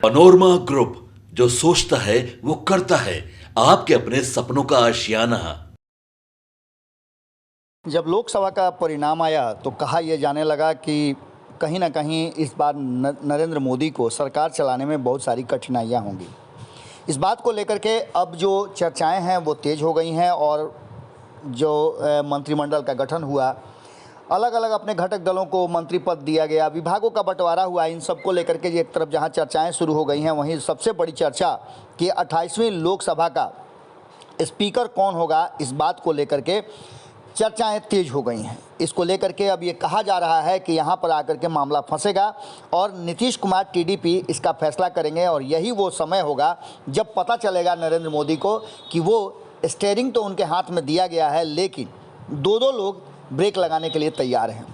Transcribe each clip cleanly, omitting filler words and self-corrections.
Panorama group, जो सोचता है वो करता है। आपके अपने सपनों का आशियाना। जब लोकसभा का परिणाम आया तो कहा यह जाने लगा कि कहीं ना कहीं इस बार नरेंद्र मोदी को सरकार चलाने में बहुत सारी कठिनाइयां होंगी। इस बात को लेकर के अब जो चर्चाएं हैं वो तेज़ हो गई हैं और जो मंत्रिमंडल का गठन हुआ, अलग अलग अपने घटक दलों को मंत्री पद दिया गया, विभागों का बंटवारा हुआ, इन सब को लेकर के एक तरफ जहां चर्चाएं शुरू हो गई हैं, वहीं सबसे बड़ी चर्चा कि 28वीं लोकसभा का स्पीकर कौन होगा, इस बात को लेकर के चर्चाएं तेज हो गई हैं। इसको लेकर के अब ये कहा जा रहा है कि यहाँ पर आकर के मामला फंसेगा और नीतीश कुमार टीडीपी इसका फैसला करेंगे और यही वो समय होगा जब पता चलेगा नरेंद्र मोदी को कि वो स्टीयरिंग तो उनके हाथ में दिया गया है, लेकिन दो लोग ब्रेक लगाने के लिए तैयार हैं।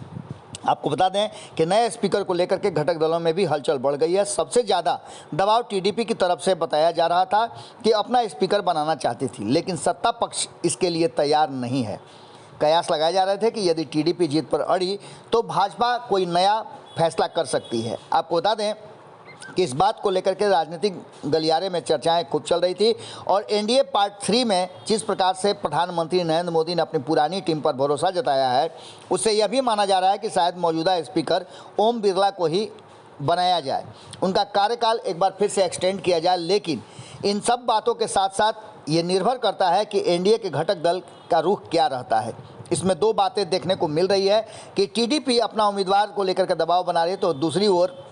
आपको बता दें कि नए स्पीकर को लेकर के घटक दलों में भी हलचल बढ़ गई है। सबसे ज़्यादा दबाव टीडीपी की तरफ से बताया जा रहा था कि अपना स्पीकर बनाना चाहती थी, लेकिन सत्ता पक्ष इसके लिए तैयार नहीं है। कयास लगाए जा रहे थे कि यदि टीडीपी जीत पर अड़ी तो भाजपा कोई नया फैसला कर सकती है। आपको बता दें कि इस बात को लेकर के राजनीतिक गलियारे में चर्चाएं खूब चल रही थी और एनडीए पार्ट 3 में जिस प्रकार से प्रधानमंत्री नरेंद्र मोदी ने अपनी पुरानी टीम पर भरोसा जताया है, उससे यह भी माना जा रहा है कि शायद मौजूदा स्पीकर ओम बिरला को ही बनाया जाए, उनका कार्यकाल एक बार फिर से एक्सटेंड किया जाए। लेकिन इन सब बातों के साथ साथ ये निर्भर करता है कि एनडीए के घटक दल का रुख क्या रहता है। इसमें दो बातें देखने को मिल रही है कि टीडीपी अपना उम्मीदवार को लेकर के दबाव बना रही है, तो दूसरी ओर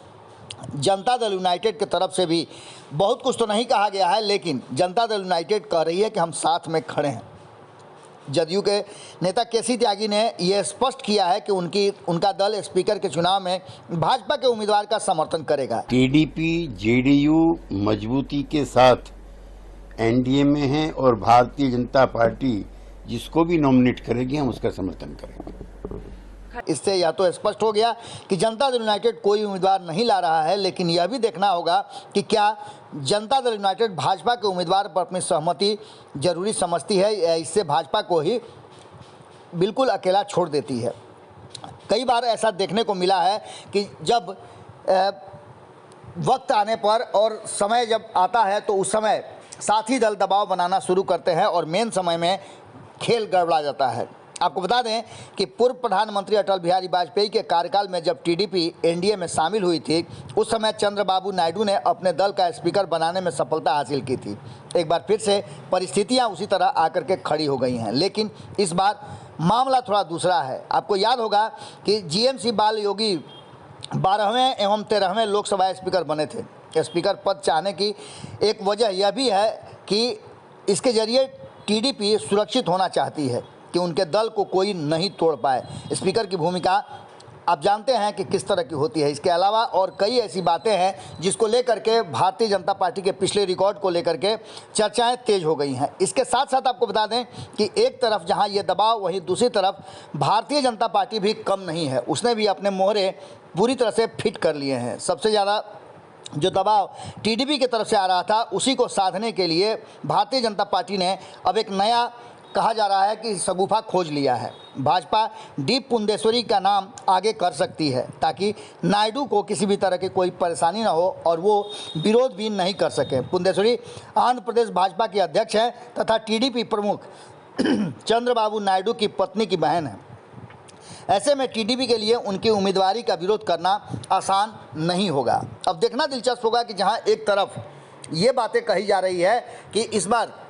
जनता दल यूनाइटेड की तरफ से भी बहुत कुछ तो नहीं कहा गया है, लेकिन जनता दल यूनाइटेड कह रही है कि हम साथ में खड़े हैं। जदयू के नेता केसी त्यागी ने यह स्पष्ट किया है कि उनका दल स्पीकर के चुनाव में भाजपा के उम्मीदवार का समर्थन करेगा। टीडीपी जेडीयू मजबूती के साथ एनडीए में है और भारतीय जनता पार्टी जिसको भी नॉमिनेट करेगी हम उसका समर्थन करेंगे। इससे यह तो स्पष्ट हो गया कि जनता दल यूनाइटेड कोई उम्मीदवार नहीं ला रहा है, लेकिन यह भी देखना होगा कि क्या जनता दल यूनाइटेड भाजपा के उम्मीदवार पर अपनी सहमति जरूरी समझती है या इससे भाजपा को ही बिल्कुल अकेला छोड़ देती है। कई बार ऐसा देखने को मिला है कि जब वक्त आने पर और समय जब आता है तो उस समय साथी दल दबाव बनाना शुरू करते हैं और मेन समय में खेल गड़बड़ा जाता है। आपको बता दें कि पूर्व प्रधानमंत्री अटल बिहारी वाजपेयी के कार्यकाल में जब टीडीपी एनडीए में शामिल हुई थी, उस समय चंद्रबाबू नायडू ने अपने दल का स्पीकर बनाने में सफलता हासिल की थी। एक बार फिर से परिस्थितियां उसी तरह आकर के खड़ी हो गई हैं, लेकिन इस बार मामला थोड़ा दूसरा है। आपको याद होगा कि जीएमसी बाल योगी 12वें एवं 13वें लोकसभा स्पीकर बने थे। स्पीकर पद चाहने की एक वजह यह भी है कि इसके जरिए टीडीपी सुरक्षित होना चाहती है कि उनके दल को कोई नहीं तोड़ पाए। स्पीकर की भूमिका आप जानते हैं कि किस तरह की होती है। इसके अलावा और कई ऐसी बातें हैं जिसको लेकर के भारतीय जनता पार्टी के पिछले रिकॉर्ड को लेकर के चर्चाएं तेज हो गई हैं। इसके साथ साथ आपको बता दें कि एक तरफ जहां ये दबाव, वहीं दूसरी तरफ भारतीय जनता पार्टी भी कम नहीं है, उसने भी अपने मोहरे पूरी तरह से फिट कर लिए हैं। सबसे ज़्यादा जो दबाव टीडीपी की तरफ से आ रहा था, उसी को साधने के लिए भारतीय जनता पार्टी ने अब एक नया कहा जा रहा है कि शगुफा खोज लिया है। भाजपा डी पुंदेश्वरी का नाम आगे कर सकती है ताकि नायडू को किसी भी तरह की कोई परेशानी ना हो और वो विरोध भी नहीं कर सके। पुंदेश्वरी आंध्र प्रदेश भाजपा की अध्यक्ष हैं तथा टीडीपी प्रमुख चंद्रबाबू नायडू की पत्नी की बहन है। ऐसे में टीडीपी के लिए उनकी उम्मीदवारी का विरोध करना आसान नहीं होगा। अब देखना दिलचस्प होगा कि जहां एक तरफ ये बातें कही जा रही है कि इस बार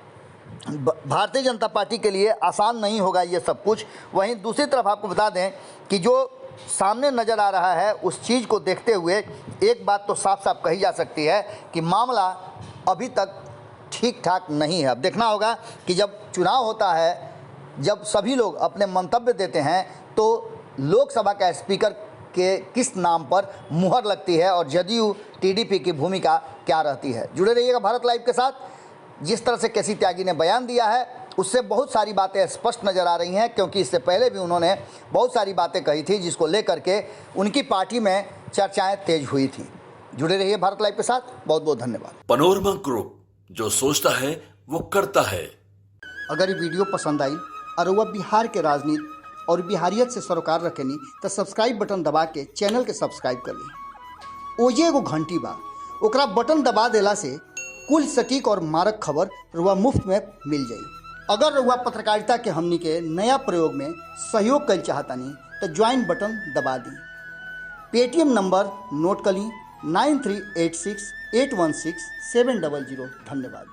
भारतीय जनता पार्टी के लिए आसान नहीं होगा ये सब कुछ, वहीं दूसरी तरफ आपको बता दें कि जो सामने नज़र आ रहा है उस चीज़ को देखते हुए एक बात तो साफ साफ कही जा सकती है कि मामला अभी तक ठीक ठाक नहीं है। अब देखना होगा कि जब चुनाव होता है, जब सभी लोग अपने मंतव्य देते हैं, तो लोकसभा का स्पीकर के किस नाम पर मुहर लगती है और जदयू टीडीपी की भूमिका क्या रहती है। जुड़े रहिएगा भारत लाइव के साथ। जिस तरह से केसी त्यागी ने बयान दिया है उससे बहुत सारी बातें स्पष्ट नज़र आ रही हैं, क्योंकि इससे पहले भी उन्होंने बहुत सारी बातें कही थी जिसको लेकर के उनकी पार्टी में चर्चाएं तेज हुई थी। जुड़े रहिए भारत लाइव के साथ। बहुत बहुत धन्यवाद। पनोरमा ग्रुप, जो सोचता है वो करता है। अगर ये वीडियो पसंद आई और वह बिहार के राजनीति और बिहारियत से सरोकार रखेनी तो सब्सक्राइब बटन दबा के चैनल के सब्सक्राइब कर ली। ओजे एगो घंटी बा, ओकरा बटन दबा देला से कुल सटीक और मारक खबर रुआ मुफ्त में मिल जाई। अगर रुआ पत्रकारिता के हमनी के नया प्रयोग में सहयोग कर चाहतानी तो ज्वाइन बटन दबा दी। पेटीएम नंबर नोट कर ली 9386816700। धन्यवाद।